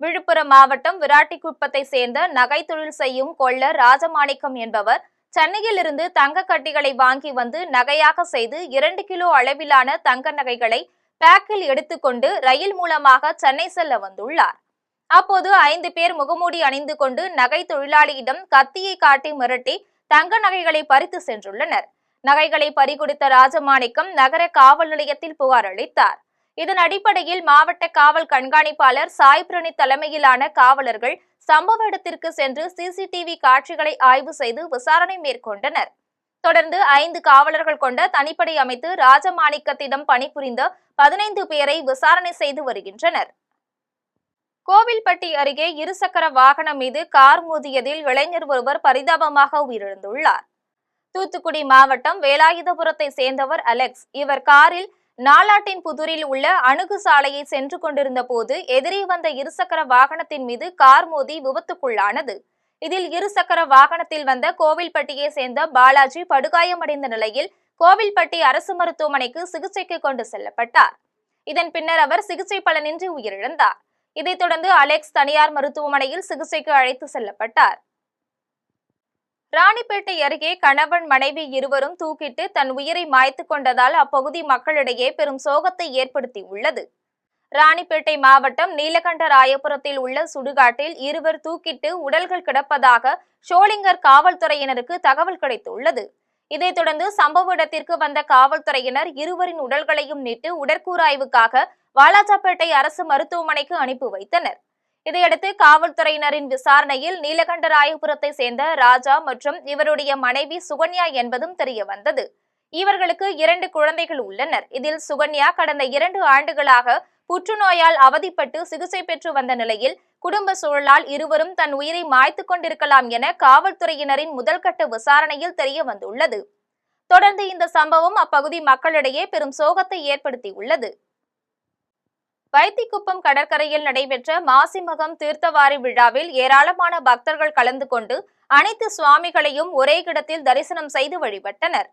விழுப்புரம் மாவட்டம் விராட்டிக்குப்பத்தை சேர்ந்த நகை தொழில் செய்யும் கொள்ளர் ராஜமாணிக்கம் என்பவர் சென்னையில் இருந்து தங்க கட்டிகளை வாங்கி வந்து நகையாக செய்து 2 கிலோ அளவிலான தங்க நகைகளை பேக்கில் எடுத்துக்கொண்டு ரயில் மூலமாக சென்னை செல்ல வந்துள்ளார். அப்போது 5 பேர் முகமூடி அணிந்து கொண்டு நகை தொழிலாளியிடம் கத்தியை காட்டி மிரட்டி தங்க நகைகளை பறித்து சென்றுள்ளனர். நகைகளை பறிகொடுத்த ராஜமாணிக்கம் நகர காவல் நிலையத்தில் புகார் அளித்தார். இதன் அடிப்படையில் மாவட்ட காவல் கண்காணிப்பாளர் சாய் பிரணீத் தலைமையிலான காவலர்கள் சம்பவ இடத்திற்கு சென்று சிசிடிவி காட்சிகளை ஆய்வு செய்து விசாரணை மேற்கொண்டனர். தொடர்ந்து 5 காவலர்கள் கொண்ட தனிப்படை அமைத்து ராஜமாணிக்கத்திடம் பணிபுரிந்த 15 பேரை விசாரணை செய்து வருகின்றனர். கோவில்பட்டி அருகே இருசக்கர வாகனம் மீது கார் மோதியதில் இளைஞர் ஒருவர் பரிதாபமாக உயிரிழந்துள்ளார். தூத்துக்குடி மாவட்டம் வேலாயுதபுரத்தை சேர்ந்தவர் அலெக்ஸ். இவர் காரில் நாலாட்டின் புதூரில் உள்ள அணுகு சாலையை சென்று கொண்டிருந்த போது எதிரே வந்த இருசக்கர வாகனத்தின் மீது கார் மோதி விபத்துக்குள்ளானது. இதில் இருசக்கர வாகனத்தில் வந்த கோவில்பட்டியை சேர்ந்த பாலாஜி படுகாயமடைந்த நிலையில் கோவில்பட்டி அரசு மருத்துவமனைக்கு சிகிச்சைக்கு கொண்டு செல்லப்பட்டார். இதன் பின்னர் அவர் சிகிச்சை பலனின்றி உயிரிழந்தார். இதைத் தொடர்ந்து அலெக்ஸ் தனியார் மருத்துவமனையில் சிகிச்சைக்கு அழைத்து செல்லப்பட்டார். ராணிப்பேட்டை அருகே கணவன் மனைவி இருவரும் தூக்கிட்டு தன் உயிரை மாய்த்துக் கொண்டதால் அப்பகுதி மக்களிடையே பெரும் சோகத்தை ஏற்படுத்தியுள்ளது. ராணிப்பேட்டை மாவட்டம் நீலகண்டராயபுரத்தில் உள்ள சுடுகாட்டில் இருவர் தூக்கிட்டு உடல்கள் கிடப்பதாக ஷோலிங்கர் காவல்துறையினருக்கு தகவல் கிடைத்துள்ளது. இதைத் தொடர்ந்து சம்பவ இடத்திற்கு வந்த காவல்துறையினர் இருவரின் உடல்களையும் மீட்டு உடற்கூறாய்வுக்காக வாலாஜாப்பேட்டை அரசு மருத்துவமனைக்கு அனுப்பி வைத்தனர். இதையடுத்து காவல்துறையினரின் விசாரணையில் நீலகண்டராயபுரத்தை சேர்ந்த ராஜா மற்றும் இவருடைய மனைவி சுகன்யா என்பதும் தெரிய வந்தது. இவர்களுக்கு 2 குழந்தைகள் உள்ளனர். இதில் சுகன்யா கடந்த 2 ஆண்டுகளாக புற்றுநோயால் அவதிப்பட்டு சிகிச்சை பெற்று வந்த நிலையில் குடும்ப சூழலால் இருவரும் தன் உயிரை மாய்த்துக் கொண்டிருக்கலாம் என காவல்துறையினரின் முதல்கட்ட விசாரணையில் தெரிய வந்துள்ளது. தொடர்ந்து இந்த சம்பவம் அப்பகுதி மக்களிடையே பெரும் சோகத்தை ஏற்படுத்தியுள்ளது. வைத்திக்குப்பம் கடற்கரையில் நடைபெற்ற மாசிமகம் தீர்த்தவாரி விழாவில் ஏராளமான பக்தர்கள் கலந்து கொண்டு அனைத்து சுவாமிகளையும் ஒரே இடத்தில் தரிசனம் செய்து வழிபட்டனர்.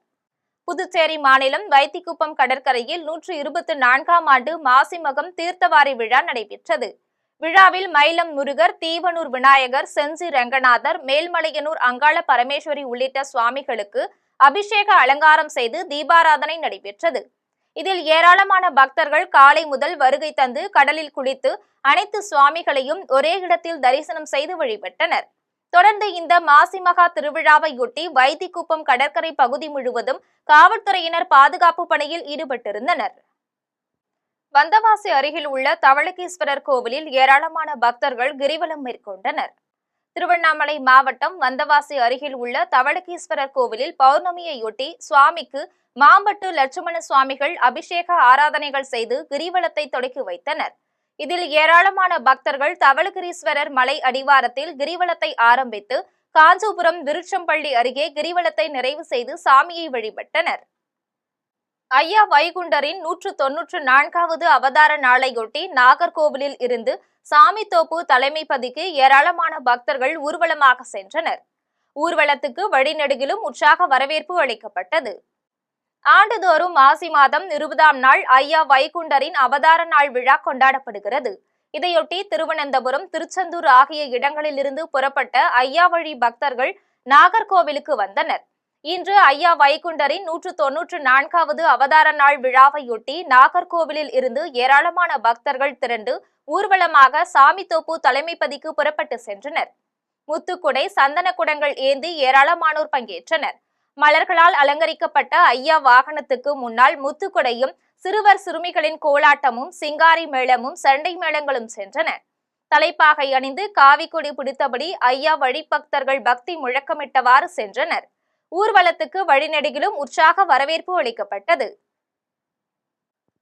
புதுச்சேரி மாநிலம் வைத்திக்குப்பம் கடற்கரையில் 124ஆம் ஆண்டு மாசிமகம் தீர்த்தவாரி விழா நடைபெற்றது. விழாவில் மயிலம் முருகர், தீவனூர் விநாயகர், செஞ்சி ரங்கநாதர், மேல்மலையனூர் அங்காள பரமேஸ்வரி உள்ளிட்ட சுவாமிகளுக்கு அபிஷேக அலங்காரம் செய்து தீபாராதனை நடைபெற்றது. இதில் ஏராளமான பக்தர்கள் காலை முதல் வருகை தந்து கடலில் குளித்து அனைத்து சுவாமிகளையும் ஒரே இடத்தில் தரிசனம் செய்து வழிபட்டனர். தொடர்ந்து இந்த மாசிமகா திருவிழாவையொட்டி வைத்திக்குப்பம் கடற்கரை பகுதி முழுவதும் காவல்துறையினர் பாதுகாப்பு பணியில் ஈடுபட்டிருந்தனர். வந்தவாசி அருகில் உள்ள தவளகீஸ்வரர் கோவிலில் ஏராளமான பக்தர்கள் கிரிவலம் மேற்கொண்டனர். திருவண்ணாமலை மாவட்டம் வந்தவாசி அருகில் உள்ள தவளகீஸ்வரர் கோவிலில் பௌர்ணமியையொட்டி சுவாமிக்கு மாம்பட்டு லட்சுமண சுவாமிகள் அபிஷேக ஆராதனைகள் செய்து கிரிவலத்தை தொடக்கி வைத்தனர். இதில் ஏராளமான பக்தர்கள் தவளகிரீஸ்வரர் மலை அடிவாரத்தில் கிரிவலத்தை ஆரம்பித்து காஞ்சிபுரம் விருட்சம்பள்ளி அருகே கிரிவலத்தை நிறைவு செய்து சாமியை வழிபட்டனர். ஐயா வைகுண்டரின் 194வது அவதார நாளையொட்டி நாகர்கோவிலில் இருந்து சாமித்தோப்பு தலைமைப்பதிக்கு ஏராளமான பக்தர்கள் ஊர்வலமாக சென்றனர். ஊர்வலத்துக்கு வழிநெடுகிலும் உற்சாக வரவேற்பு அளிக்கப்பட்டது. ஆண்டுதோறும் மாசி மாதம் 20ஆம் நாள் ஐயா வைகுண்டரின் அவதார நாள் விழா கொண்டாடப்படுகிறது. இதையொட்டி திருவனந்தபுரம், திருச்செந்தூர் ஆகிய இடங்களில் இருந்து புறப்பட்ட ஐயா வழி பக்தர்கள் நாகர்கோவிலுக்கு வந்தனர். இன்று ஐயா வைகுண்டரின் 194வது அவதார நாள் விழாவையொட்டி நாகர்கோவிலில் இருந்து ஏராளமான பக்தர்கள் திரண்டு ஊர்வலமாக சாமித்தோப்பு தலைமைப்பதிக்கு புறப்பட்டு சென்றனர். முத்துக்குடை, சந்தன குடங்கள் ஏந்தி ஏராளமானோர் பங்கேற்றனர். மலர்களால் அலங்கரிக்கப்பட்ட ஐயா வாகனத்துக்கு முன்னால் முத்துக்குடையும் சிறுவர் சிறுமிகளின் கோலாட்டமும் சிங்காரி மேளமும் சண்டை மேளங்களும் சென்றன. தலைப்பாகை அணிந்து காவிக்கொடி பிடித்தபடி ஐயா வழிபக்தர்கள் பக்தி முழக்கமிட்டவாறு சென்றனர். ஊர்வலத்துக்கு வழிநெடுகிலும் உற்சாக வரவேற்பு அளிக்கப்பட்டது.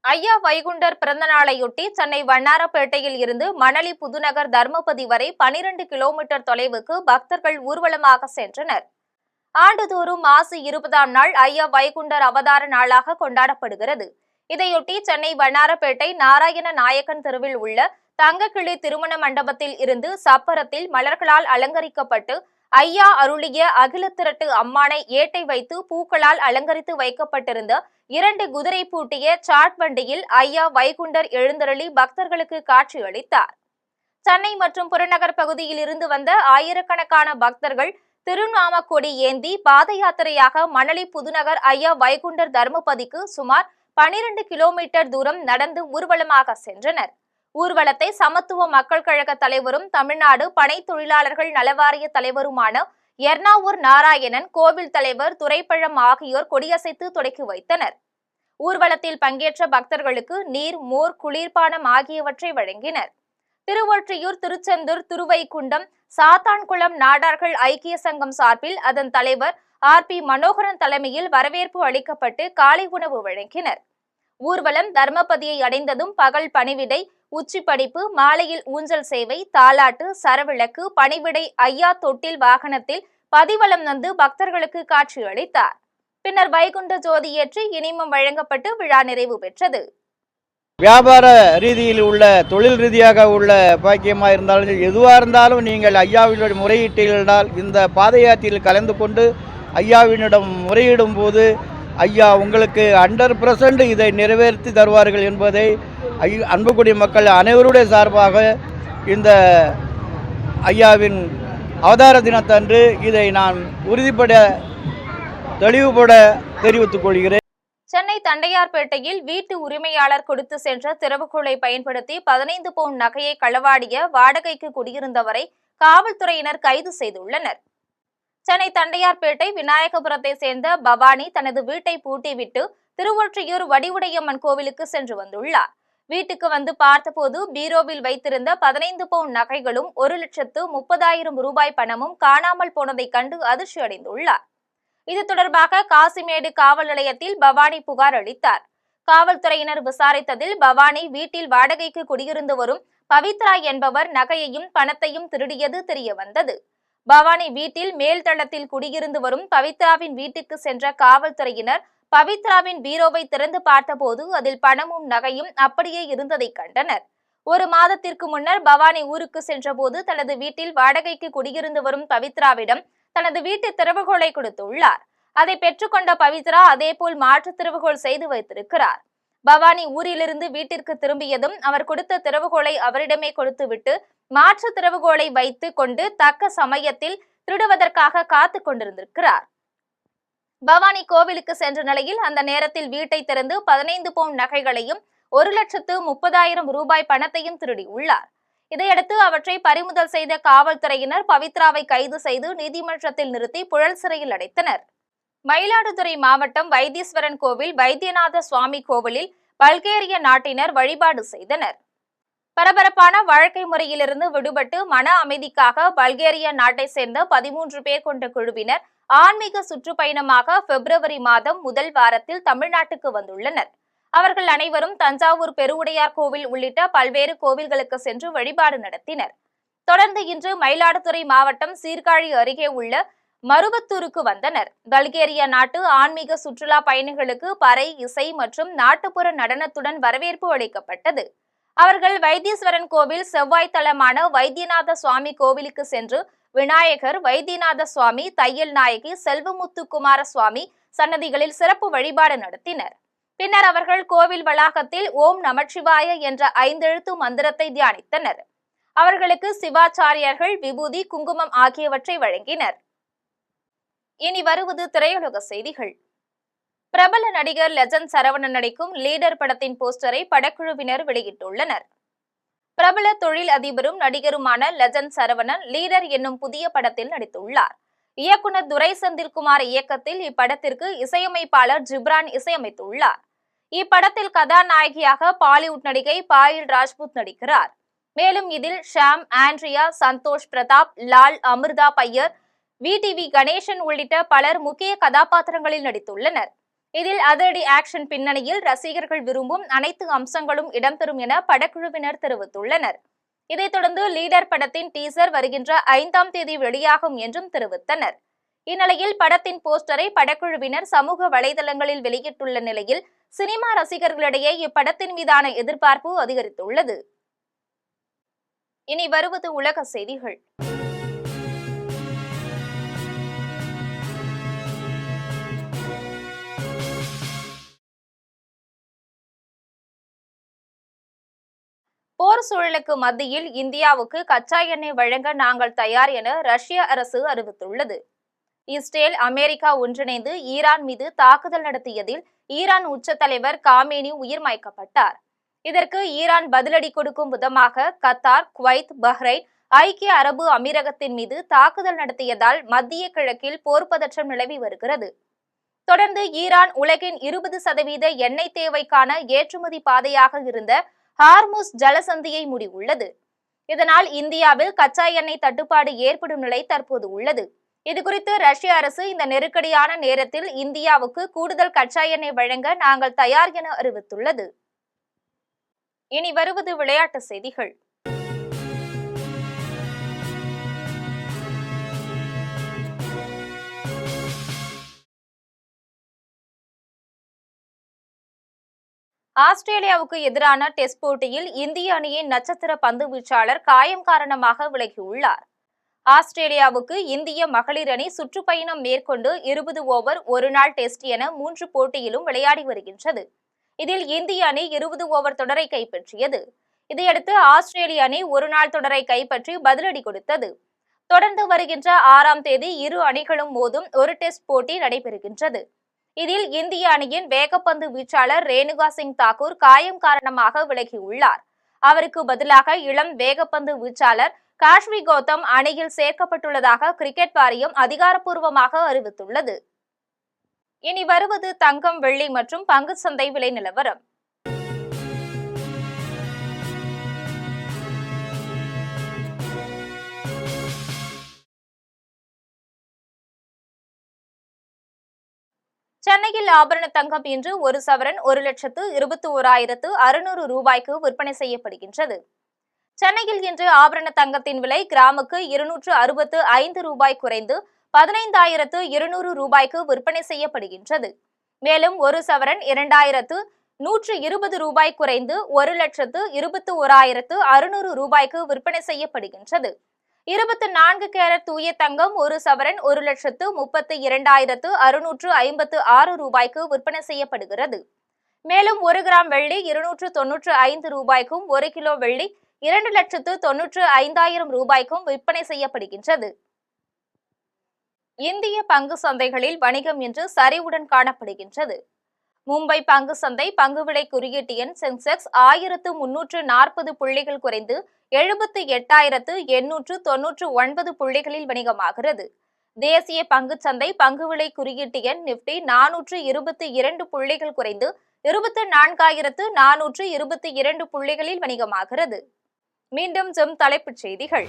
ஐயா வைகுண்டர் பிறந்த நாளையொட்டி சென்னை வண்ணாரப்பேட்டையில் இருந்து மணலி புதுநகர் தர்மபதி வரை 12 கிலோமீட்டர் தொலைவுக்கு பக்தர்கள் ஊர்வலமாக சென்றனர். ஆண்டுதோறும் மாசி 20ஆம் நாள் ஐயா வைகுண்டர் அவதார நாளாக கொண்டாடப்படுகிறது. இதையொட்டி சென்னை வண்ணாரப்பேட்டை நாராயண நாயக்கன் தெருவில் உள்ள தங்கக்கிளி திருமண மண்டபத்தில் இருந்து சப்பரத்தில் மலர்களால் அலங்கரிக்கப்பட்டு ஐயா அருளிய அகில திரட்டு அம்மானை ஏட்டை வைத்து பூக்களால் அலங்கரித்து வைக்கப்பட்டிருந்த 2 குதிரை பூட்டிய சாட் வண்டியில் ஐயா வைகுண்டர் எழுந்தருளி பக்தர்களுக்கு காட்சி அளித்தார். சென்னை மற்றும் புறநகர் பகுதியில் இருந்து வந்த ஆயிரக்கணக்கான பக்தர்கள் திருநாம கொடி ஏந்தி பாத யாத்திரையாக மணலி புதுநகர் ஐயா வைகுண்டர் தர்மபதிக்கு சுமார் 12 கிலோமீட்டர் தூரம் நடந்து ஊர்வலமாக சென்றனர். ஊர்வலத்தை சமத்துவ மக்கள் கழக தலைவரும் தமிழ்நாடு பனை தொழிலாளர்கள் நலவாரிய தலைவருமான எர்ணாவூர் நாராயணன், கோவில் தலைவர் துரைப்பழம் ஆகியோர் கொடியசைத்து தொடக்கி வைத்தனர். ஊர்வலத்தில் பங்கேற்ற பக்தர்களுக்கு நீர், மோர், குளிர்பானம் ஆகியவற்றை வழங்கினர். திருவொற்றியூர், திருச்செந்தூர், திருவைகுண்டம், சாத்தான்குளம் நாடார்கள் ஐக்கிய சங்கம் சார்பில் அதன் தலைவர் RP மனோகரன் தலைமையில் வரவேற்பு அளிக்கப்பட்டு காலை உணவு வழங்கினர். ஊர்வலம் தர்மபதியை அடைந்ததும் பகல் பணிவிடை, உச்சி படிப்பு, மாலையில் ஊஞ்சல் சேவை, தாலாட்டு, சரவிளக்கு, பணிவிடை ஐயா தொட்டில் வாகனத்தில் பதிவலம் வந்து பக்தர்களுக்கு காட்சி அளித்தார். பின்னர் வைகுண்ட ஜோதி ஏற்றி இனிமம் வழங்கப்பட்டு விழா நிறைவு பெற்றது.
வியாபார ரீதியில் உள்ள தொழில் ரீதியாக உள்ள பாக்கியமாக இருந்தாலும் எதுவாக இருந்தாலும் நீங்கள் ஐயாவினுடைய முறையீட்டினால் இந்த பாத யாத்திரையில் கலந்து கொண்டு ஐயாவினிடம் முறையிடும் போது ஐயா உங்களுக்கு 100% இதை நிறைவேற்றி தருவார்கள் என்பதை அன்புக்குடி மக்கள் அனைவருடைய சார்பாக இந்த ஐயாவின் அவதார தினத்தன்று இதை நான் உறுதிப்பட தெளிவுபட தெரிவித்துக் கொள்கிறேன்.
சென்னை தண்டையார்பேட்டையில் வீட்டு உரிமையாளர் கொடுத்து சென்ற திறவுகோலை பயன்படுத்தி 15 பவுன் நகையை களவாடிய வாடகைக்கு குடியிருந்தவரை காவல்துறையினர் கைது செய்துள்ளனர். சென்னை தண்டையார்பேட்டை விநாயகபுரத்தை சேர்ந்த பவானி தனது வீட்டை பூட்டிவிட்டு திருவொற்றியூர் வடிவுடையம்மன் கோவிலுக்கு சென்று வந்துள்ளார். வீட்டுக்கு வந்து பார்த்தபோது பீரோவில் வைத்திருந்த 15 பவுன் நகைகளும் 1,30,000 ரூபாய் பணமும் காணாமல் போனதை கண்டு அதிர்ச்சி அடைந்துள்ளார். இது தொடர்பாக காசிமேடு காவல் நிலையத்தில் பவானி புகார் அளித்தார். காவல்துறையினர் விசாரித்ததில் பவானி வீட்டில் வாடகைக்கு குடியிருந்து வரும் பவித்ரா என்பவர் நகையையும் பணத்தையும் திருடியது தெரிய வந்தது. பவானி வீட்டில் மேல்தளத்தில் குடியிருந்து வரும் பவித்ராவின் வீட்டுக்கு சென்ற காவல்துறையினர் பவித்ராவின் பீரோவை திறந்து பார்த்தபோது அதில் பணமும் நகையும் அப்படியே இருந்ததை கண்டனர். 1 மாதத்திற்கு முன்னர் பவானி ஊருக்கு சென்றபோது தனது வீட்டில் வாடகைக்கு குடியிருந்து வரும் பவித்ராவிடம் தனது வீட்டு திறவுகோலை கொடுத்துள்ளார். அதை பெற்றுக்கொண்ட பவித்ரா அதேபோல் மாற்று திறவுகோல் செய்து வைத்திருக்கிறார். பவானி ஊரிலிருந்து வீட்டிற்கு திரும்பியதும் அவர் கொடுத்த திறவுகோலை அவரிடமே கொடுத்துவிட்டு மாற்று திறவுகோலை வைத்து கொண்டு தக்க சமயத்தில் திருடுவதற்காக காத்து கொண்டிருந்திருக்கிறார். பவானி கோவிலுக்கு சென்ற நிலையில் அந்த நேரத்தில் வீட்டை திறந்து 15 பவுன் நகைகளையும் 1,30,000 ரூபாய் பணத்தையும் திருடியுள்ளார். இதையடுத்து அவற்றை பறிமுதல் செய்த காவல்துறையினர் பவித்ராவை கைது செய்து நீதிமன்றத்தில் நிறுத்தி புழல் சிறையில் அடைத்தனர். மயிலாடுதுறை மாவட்டம் வைத்தீஸ்வரன் கோவில் வைத்தியநாத சுவாமி கோவிலில் பல்கேரிய நாட்டினர் வழிபாடு செய்தனர். பரபரப்பான வாழ்க்கை முறையிலிருந்து விடுபட்டு மன அமைதிக்காக பல்கேரிய நாட்டை சேர்ந்த 13 பேர் கொண்ட குழுவினர் ஆன்மீக சுற்றுப்பயணமாக பிப்ரவரி மாதம் முதல் வாரத்தில் தமிழ்நாட்டுக்கு வந்துள்ளனர். அவர்கள் அனைவரும் தஞ்சாவூர் பெருவுடையார் கோவில் உள்ளிட்ட பல்வேறு கோவில்களுக்கு சென்று வழிபாடு நடத்தினர். தொடர்ந்து இன்று மயிலாடுதுறை மாவட்டம் சீர்காழி அருகே உள்ள மருவத்தூருக்கு வந்தனர். பல்கேரிய நாட்டு ஆன்மீக சுற்றுலா பயணிகளுக்கு பறை, இசை மற்றும் நாட்டுப்புற நடனத்துடன் வரவேற்பு அளிக்கப்பட்டது. அவர்கள் வைத்தீஸ்வரன் கோவில் செவ்வாய் தலமான வைத்தியநாத சுவாமி கோவிலுக்கு சென்று விநாயகர், வைத்தியநாத சுவாமி, தையல் நாயகி, செல்வமுத்து குமார சுவாமி சன்னதிகளில் சிறப்பு வழிபாடு நடத்தினர். பின்னர் அவர்கள் கோவில் வளாகத்தில் ஓம் நமச்சிவாய என்ற 5 எழுத்து மந்திரத்தை தியானித்தனர். அவர்களுக்கு சிவாச்சாரியர்கள் விபூதி, குங்குமம் ஆகியவற்றை வழங்கினர். இனி வருவது திரையுலக செய்திகள். பிரபல நடிகர் லெஜண்ட் சரவணன் நடிக்கும் லீடர் படத்தின் போஸ்டரை படக்குழுவினர் வெளியிட்டுள்ளனர். பிரபல தொழில் அதிபரும் நடிகருமான லெஜண்ட் சரவணன் லீடர் என்னும் புதிய படத்தில் நடித்துள்ளார். இயக்குனர் துரை செந்தில்குமார் இயக்கத்தில் இப்படத்திற்கு இசையமைப்பாளர் ஜிப்ரான் இசையமைத்துள்ளார். இப்படத்தில் கதாநாயகியாக பாலிவுட் நடிகை பாயில் ராஜ்புத் நடிக்கிறார். மேலும் இதில் ஷாம், ஆண்ட்ரியா, சந்தோஷ் பிரதாப், லால், அமிர்தா பையர், VTV கணேசன் உள்ளிட்ட பலர் முக்கிய கதாபாத்திரங்களில் நடித்துள்ளனர். இதில் அதிரடி ஆக்ஷன் பின்னணியில் ரசிகர்கள் விரும்பும் அனைத்து அம்சங்களும் இடம்பெறும் என படக்குழுவினர் தெரிவித்துள்ளனர். இதைத் தொடர்ந்து லீடர் படத்தின் டீசர் வருகின்ற 5ஆம் தேதி வெளியாகும் என்றும் தெரிவித்தனர். இந்நிலையில் படத்தின் போஸ்டரை படக்குழுவினர் சமூக வலைதளங்களில் வெளியிட்டுள்ள நிலையில் சினிமா ரசிகர்களிடையே இப்படத்தின் மீதான எதிர்பார்ப்பு அதிகரித்துள்ளது. இனி வருவது உலக செய்திகள். போர் சூழலுக்கு மத்தியில் இந்தியாவுக்கு கச்சா எண்ணெய் வழங்க நாங்கள் தயார் என ரஷ்ய அரசு அறிவித்துள்ளது. இஸ்ரேல், அமெரிக்கா ஒன்றிணைந்து ஈரான் மீது தாக்குதல் நடத்தியதில் ஈரான் உச்ச தலைவர் காமேனி உயிர் மாய்க்கப்பட்டார். இதற்கு ஈரான் பதிலடி கொடுக்கும் விதமாக கத்தார், குவைத், பஹ்ரைன், ஐக்கிய அரபு அமீரகத்தின் மீது தாக்குதல் நடத்தியதால் மத்திய கிழக்கில் போர் பதற்றம் நிலவி வருகிறது. தொடர்ந்து ஈரான் உலகின் 20% எண்ணெய் தேவைக்கான ஏற்றுமதி பாதையாக இருந்த ஹார்முஸ் ஜலசந்தியை மூடியுள்ளது. இதனால் இந்தியாவில் கச்சா எண்ணெய் தட்டுப்பாடு ஏற்படும் நிலை தற்போது உள்ளது. இதுகுறித்து ரஷ்ய அரசு இந்த நெருக்கடியான நேரத்தில் இந்தியாவுக்கு கூடுதல் கச்சா எண்ணெய் வழங்க நாங்கள் தயார் என அறிவித்துள்ளது. இனி வருவது விளையாட்டு செய்திகள். ஆஸ்திரேலியாவுக்கு எதிரான டெஸ்ட் போட்டியில் இந்திய அணியின் நட்சத்திர பந்து வீச்சாளர் காயம் காரணமாக விலகியுள்ளார். ஆஸ்திரேலியாவுக்கு இந்திய மகளிர் அணி சுற்றுப்பயணம் மேற்கொண்டு 20 ஓவர் ஒருநாள் டெஸ்ட் என 3 போட்டியிலும் விளையாடி வருகின்றது. இதில் இந்திய அணி 20 ஓவர் தொடரை கைப்பற்றியது. இதையடுத்து ஆஸ்திரேலிய அணி ஒருநாள் தொடரை கைப்பற்றி பதிலடி கொடுத்தது. தொடர்ந்து வருகின்ற 6ஆம் தேதி இரு அணிகளும் மோதும் ஒரு டெஸ்ட் போட்டி நடைபெறுகின்றது. இதில் இந்திய அணியின் வேகப்பந்து வீச்சாளர் ரேணுகா சிங் தாக்கூர் காயம் காரணமாக விலகியுள்ளார். அவருக்கு பதிலாக இளம் வேகப்பந்து வீச்சாளர் காஷ்வி கௌதம் அணியில் சேர்க்கப்பட்டுள்ளதாக கிரிக்கெட் வாரியம் அதிகாரப்பூர்வமாக அறிவித்துள்ளது. இனி வருவது தங்கம், வெள்ளி மற்றும் பங்கு சந்தை விலை நிலவரம். சென்னையில் ஆபரண தங்கம் இன்று ஒரு சவரன் 1,21,600 ரூபாய்க்கு விற்பனை செய்யப்படுகின்றது. சென்னையில் இன்று ஆபரண தங்கத்தின் விலை கிராமுக்கு 265 ரூபாய் குறைந்து 15,200 ரூபாய்க்கு விற்பனை செய்யப்படுகின்றது. மேலும் ஒரு சவரன் 2,120 ரூபாய் குறைந்து 1,21,600 ரூபாய்க்கு விற்பனை செய்யப்படுகின்றது. 24 கேரட் தூய தங்கம் ஒரு சவரன் 1,32,656 ரூபாய்க்கு விற்பனை செய்யப்படுகிறது. மேலும் 1 கிராம் வெள்ளி 295 ரூபாய்க்கும் 1 கிலோ வெள்ளி 2,95,000 ரூபாய்க்கும் விற்பனை செய்யப்படுகின்றது. இந்திய பங்கு சந்தைகளில் வணிகம் இன்று சரிவுடன் காணப்படுகின்றது. மும்பை பங்கு சந்தை பங்கு விலை குறியீட்டு எண் சென்செக்ஸ் 1,340 புள்ளிகள் குறைந்து 78,899 புள்ளிகளில் வணிகமாகிறது. தேசிய பங்குச்சந்தை பங்கு விலை குறியீட்டு எண் நிப்டி 422 புள்ளிகள் குறைந்து 24,422 புள்ளிகளில் வணிகமாகிறது. மீண்டும் தலைப்புச் செய்திகள்.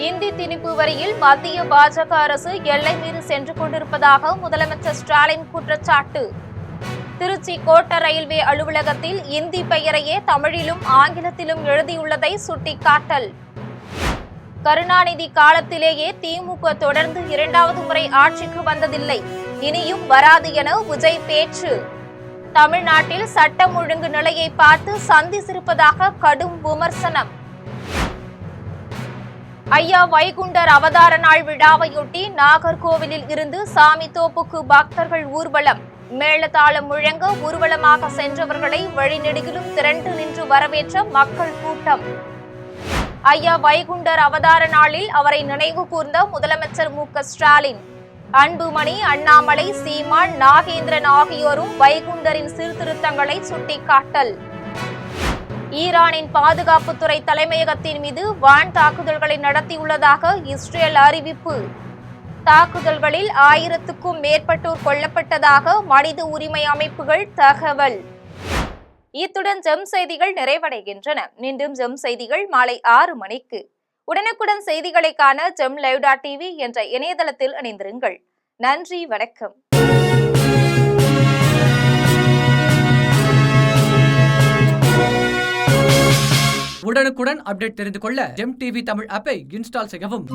இந்தி திணிப்பு வரியில் மத்திய பாஜக அரசு எல்லை மீறி சென்று கொண்டிருப்பதாக முதலமைச்சர் ஸ்டாலின் குற்றச்சாட்டு. திருச்சி கோட்ட ரயில்வே அலுவலகத்தில் இந்தி பெயரையே தமிழிலும் ஆங்கிலத்திலும் எழுதியுள்ளதை சுட்டிக்காட்டல். கருணாநிதி காலத்திலேயே திமுக தொடர்ந்து 2வது முறை ஆட்சிக்கு வந்ததில்லை, இனியும் வராது என விஜய் பேச்சு. தமிழ்நாட்டில் சட்டம் ஒழுங்கு நிலையை பார்த்து சந்தித்திருப்பதாக கடும் விமர்சனம். ஐயா வைகுண்டர் அவதார நாள் விழாவையொட்டி நாகர்கோவிலில் இருந்து சாமி தோப்புக்கு பக்தர்கள் ஊர்வலம். மேளதாளம் முழங்க ஊர்வலமாக சென்றவர்களை வழிநெடுகிலும் திரண்டு நின்று வரவேற்ற மக்கள் கூட்டம். ஐயா வைகுண்டர் அவதார நாளில் அவரை நினைவு கூர்ந்த முதலமைச்சர் மு.க. ஸ்டாலின். அன்புமணி, அண்ணாமலை, சீமான், நாகேந்திரன் ஆகியோரும் வைகுண்டரின் சீர்திருத்தங்களை சுட்டிக்காட்டல். ஈரானின் பாதுகாப்புத்துறை தலைமையகத்தின் மீது வான் தாக்குதல்களை நடத்தியுள்ளதாக இஸ்ரேல் அறிவிப்பு. தாக்குதல்களில் 1000க்கும் மேற்பட்டோர் கொல்லப்பட்டதாக மனித உரிமை அமைப்புகள் தகவல். இத்துடன் ஜெம் செய்திகள் நிறைவடைகின்றன. மீண்டும் ஜெம் செய்திகள் மாலை 6 மணிக்கு. உடனுக்குடன் செய்திகளை காண gemlive.tv என்ற இணையதளத்தில் இணைந்திருங்கள். நன்றி, வணக்கம்.
உடனுக்குடன் அப்டேட் தெரிந்து கொள்ள ஜெம் டிவி தமிழ் ஆப்பை இன்ஸ்டால் செய்யவும்.